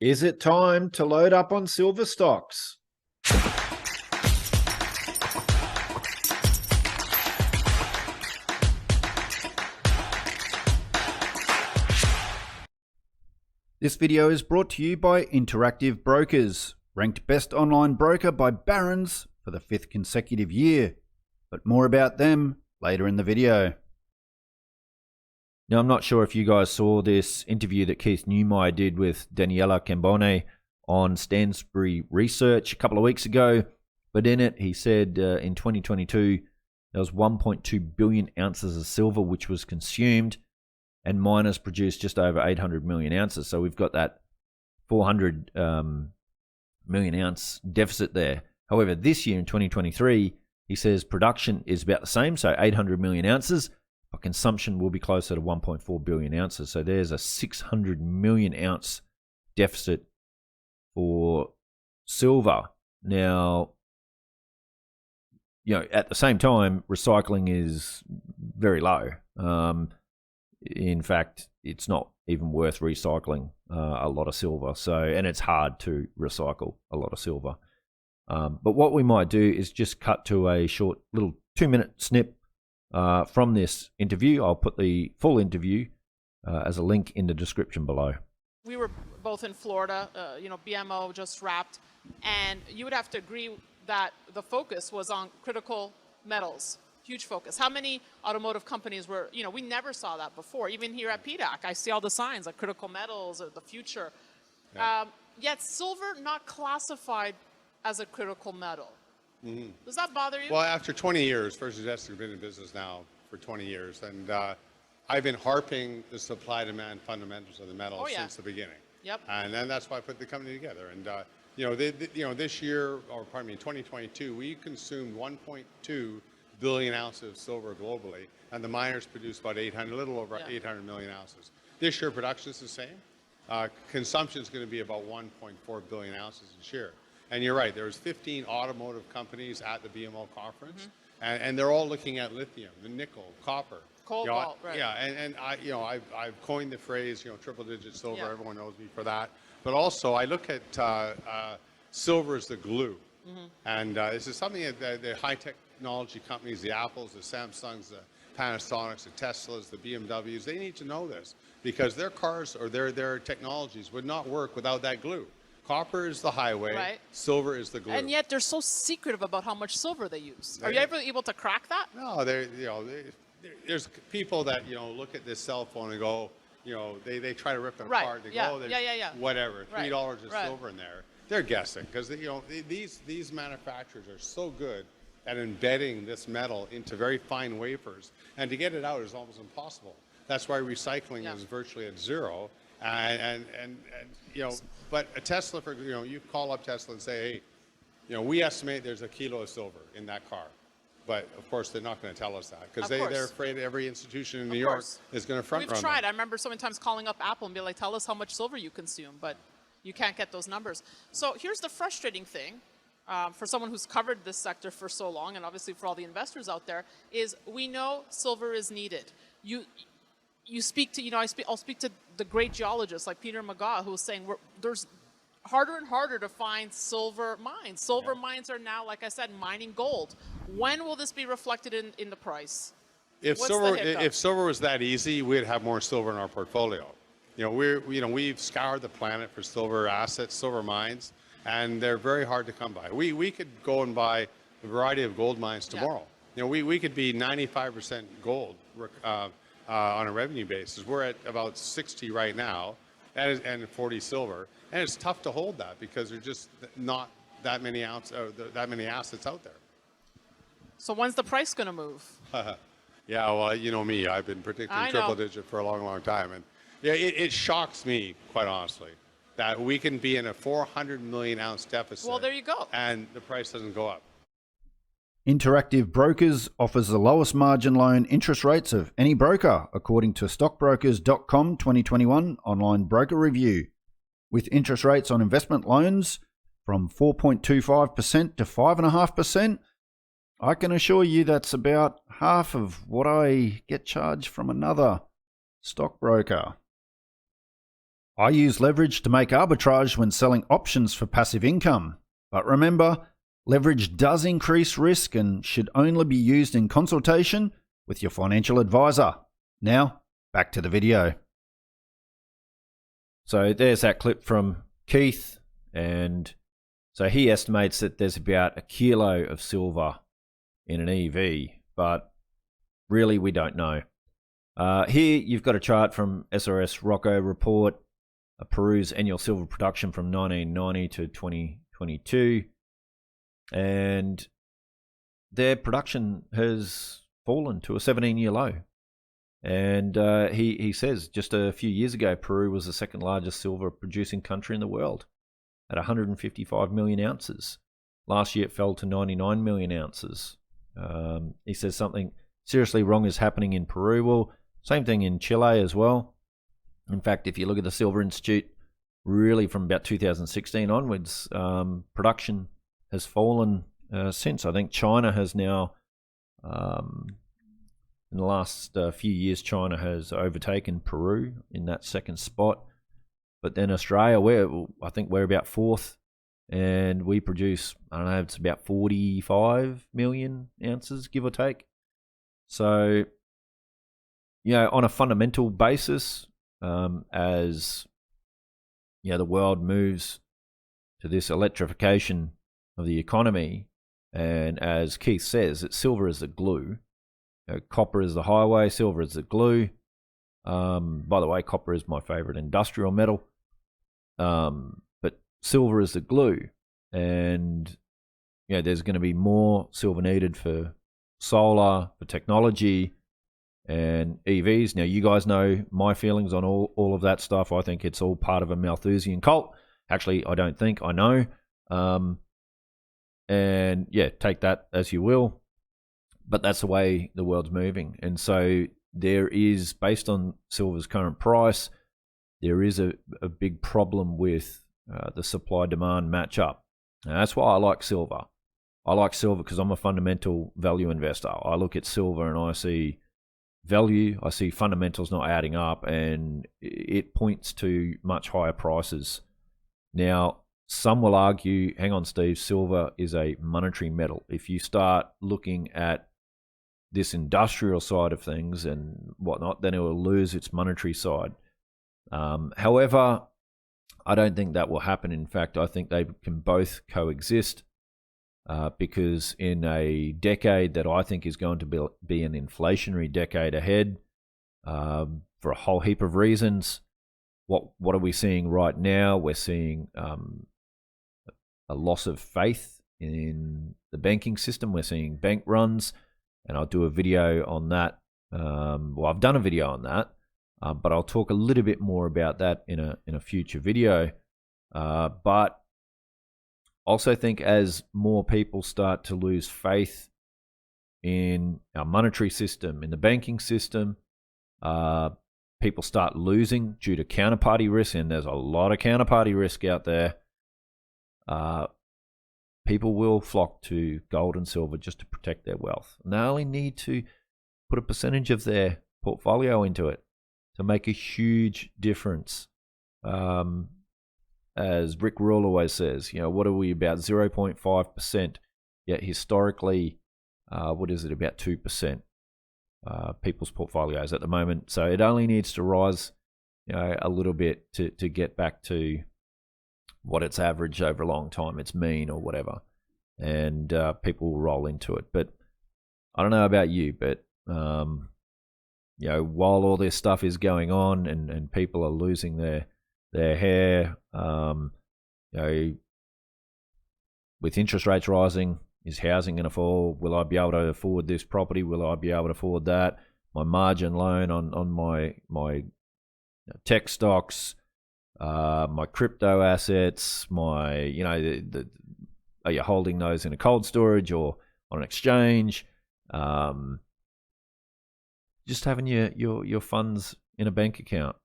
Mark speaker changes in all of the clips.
Speaker 1: Is it time to load up on silver stocks? This video is brought to you by Interactive Brokers, ranked best online broker by Barron's for the 5th consecutive year. But more about them later in the video. Now, I'm not sure if you guys saw this interview that Keith Neumeyer did with Daniela Cambone on Stansberry Research a couple of weeks ago, but in it he said in 2022 there was 1.2 billion ounces of silver which was consumed, and miners produced just over 800 million ounces. So we've got that 400 million ounce deficit there. However, this year in 2023, he says production is about the same, so 800 million ounces, but consumption will be closer to 1.4 billion ounces. So there's a 600 million ounce deficit for silver. Now, you know, at the same time, recycling is very low. In fact, it's not even worth recycling a lot of silver. So, and it's hard to recycle a lot of silver. But what we might do is just cut to a short little 2-minute snip from this interview. I'll put the full interview as a link in the description below.
Speaker 2: We were both in Florida, BMO just wrapped, and you would have to agree that the focus was on critical metals. Huge focus. How many automotive companies were, we never saw that before. Even here at PDAC, I see all the signs like critical metals or the future. Yeah. Yet silver not classified as a critical metal. Mm-hmm. Does that bother you?
Speaker 3: Well, after 20 years, First Investor has been in business now for 20 years, and I've been harping the supply-demand fundamentals of the metal since the beginning.
Speaker 2: Yep.
Speaker 3: And then that's why I put the company together. And this year, or pardon me, 2022, we consumed 1.2 billion ounces of silver globally, and the miners produced about a little over 800 million ounces. This year, production is the same. Consumption is going to be about 1.4 billion ounces this year. And you're right, there's 15 automotive companies at the BMO conference, and they're all looking at lithium, the nickel, copper.
Speaker 2: Cobalt, right.
Speaker 3: Yeah, and I've coined the phrase, triple-digit silver. Yeah. Everyone knows me for that. But also, I look at silver as the glue. Mm-hmm. And this is something that the high technology companies, the Apples, the Samsungs, the Panasonics, the Teslas, the BMWs, they need to know this, because their cars or their technologies would not work without that glue. Copper is the highway, right. Silver is the glue. And
Speaker 2: yet they're so secretive about how much silver they use. Are you ever able to crack that?
Speaker 3: No, there's people that, look at this cell phone and go, they try to rip it apart. They go, whatever, $3 of silver in there. They're guessing, because these manufacturers are so good at embedding this metal into very fine wafers, and to get it out is almost impossible. That's why recycling is virtually at zero. But a Tesla, you call up Tesla and say, hey, we estimate there's a kilo of silver in that car. But of course, they're not going to tell us that, because they're afraid every institution in New York is going to front run.
Speaker 2: We've tried. I remember so many times calling up Apple and be like, tell us how much silver you consume, but you can't get those numbers. So here's the frustrating thing. For someone who's covered this sector for so long, and obviously for all the investors out there, is we know silver is needed. You speak to, I'll speak to the great geologists like Peter McGaw, who's saying there's harder and harder to find silver mines. Silver mines are now, like I said, mining gold. When will this be reflected in the price?
Speaker 3: If silver was that easy, we'd have more silver in our portfolio. We've scoured the planet for silver assets, silver mines, and they're very hard to come by. We could go and buy a variety of gold mines tomorrow. We could be 95% gold on a revenue basis. We're at about 60 right now, and 40 silver, and it's tough to hold that because there's just not that many assets out there.
Speaker 2: So when's the price going to move?
Speaker 3: Yeah, well, you know me, I've been predicting triple digit for a long, long time, and it shocks me, quite honestly, that we can be in a 400 million ounce deficit.
Speaker 2: Well, there you go.
Speaker 3: And the price doesn't go up.
Speaker 1: Interactive Brokers offers the lowest margin loan interest rates of any broker, according to stockbrokers.com 2021 online broker review. With interest rates on investment loans from 4.25% to 5.5%, I can assure you that's about half of what I get charged from another stockbroker. I use leverage to make arbitrage when selling options for passive income. But remember, leverage does increase risk and should only be used in consultation with your financial advisor. Now, back to the video.
Speaker 4: So there's that clip from Keith, and so he estimates that there's about 1 kilo of silver in an EV, but really we don't know. Here you've got a chart from SRS Rocco report, Peru's annual silver production from 1990 to 2022, and their production has fallen to a 17-year low. And he says just a few years ago, Peru was the second largest silver producing country in the world at 155 million ounces. Last year it fell to 99 million ounces. He says something seriously wrong is happening in Peru. Well, same thing in Chile as well. In fact, if you look at the Silver Institute, really from about 2016 onwards, production has fallen since. I think China has now, in the last few years, China has overtaken Peru in that second spot. But then Australia, I think we're about fourth, and we produce, I don't know, it's about 45 million ounces, give or take. So, on a fundamental basis, as the world moves to this electrification of the economy, and as Keith says, that silver is the glue. Copper is the highway, silver is the glue. By the way, copper is my favorite industrial metal. But silver is the glue. And there's going to be more silver needed for solar, for technology, and EVs. Now, you guys know my feelings on all of that stuff. I think it's all part of a Malthusian cult. Actually, I don't think, I know. And take that as you will. But that's the way the world's moving. And so there is, based on silver's current price, there is a big problem with the supply-demand matchup. Now, that's why I like silver. I like silver because I'm a fundamental value investor. I look at silver and I see value, I see fundamentals not adding up, and it points to much higher prices. Now, some will argue, hang on, Steve, silver is a monetary metal. If you start looking at this industrial side of things and whatnot, then it will lose its monetary side. However, I don't think that will happen. In fact, I think they can both coexist because in a decade that I think is going to be an inflationary decade ahead, for a whole heap of reasons. What are we seeing right now? We're seeing a loss of faith in the banking system. We're seeing bank runs. And I'll do a video on that. I've done a video on that, but I'll talk a little bit more about that in a future video. But also think as more people start to lose faith in our monetary system, in the banking system, people start losing due to counterparty risk, and there's a lot of counterparty risk out there. People will flock to gold and silver just to protect their wealth. And they only need to put a percentage of their portfolio into it to make a huge difference. As Rick Rule always says, what are we, about 0.5%? Yet historically, what is it, about 2% people's portfolios at the moment. So it only needs to rise a little bit to get back to what it's averaged over a long time, its mean or whatever, and people will roll into it. But I don't know about you, but while all this stuff is going on and people are losing their hair, with interest rates rising, is housing going to fall? Will I be able to afford this property? Will I be able to afford that? My margin loan on my tech stocks, my crypto assets, are you holding those in a cold storage or on an exchange? Just having your funds in a bank account.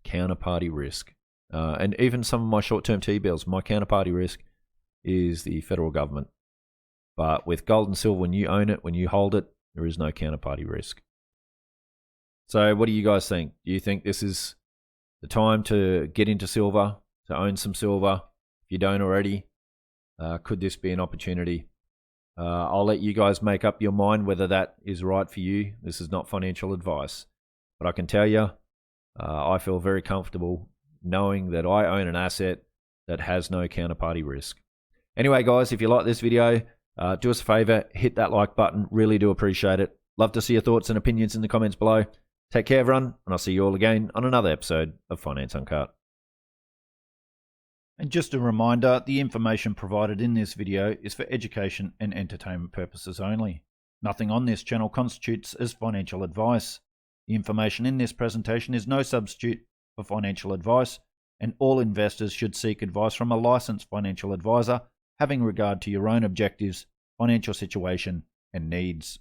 Speaker 4: Counterparty risk. And even some of my short-term T-bills, my counterparty risk is the federal government. But with gold and silver, when you own it, when you hold it, there is no counterparty risk. So what do you guys think? Do you think this is the time to get into silver, to own some silver if you don't already. Could this be an opportunity? I'll let you guys make up your mind whether that is right for you. This is not financial advice, but I can tell you, I feel very comfortable knowing that I own an asset that has no counterparty risk. Anyway, guys, if you like this video, do us a favor, hit that like button. Really do appreciate it. Love to see your thoughts and opinions in the comments below. Take care, everyone, and I'll see you all again on another episode of Finance Uncut.
Speaker 1: And just a reminder, the information provided in this video is for education and entertainment purposes only. Nothing on this channel constitutes as financial advice. The information in this presentation is no substitute for financial advice, and all investors should seek advice from a licensed financial advisor having regard to your own objectives, financial situation, and needs.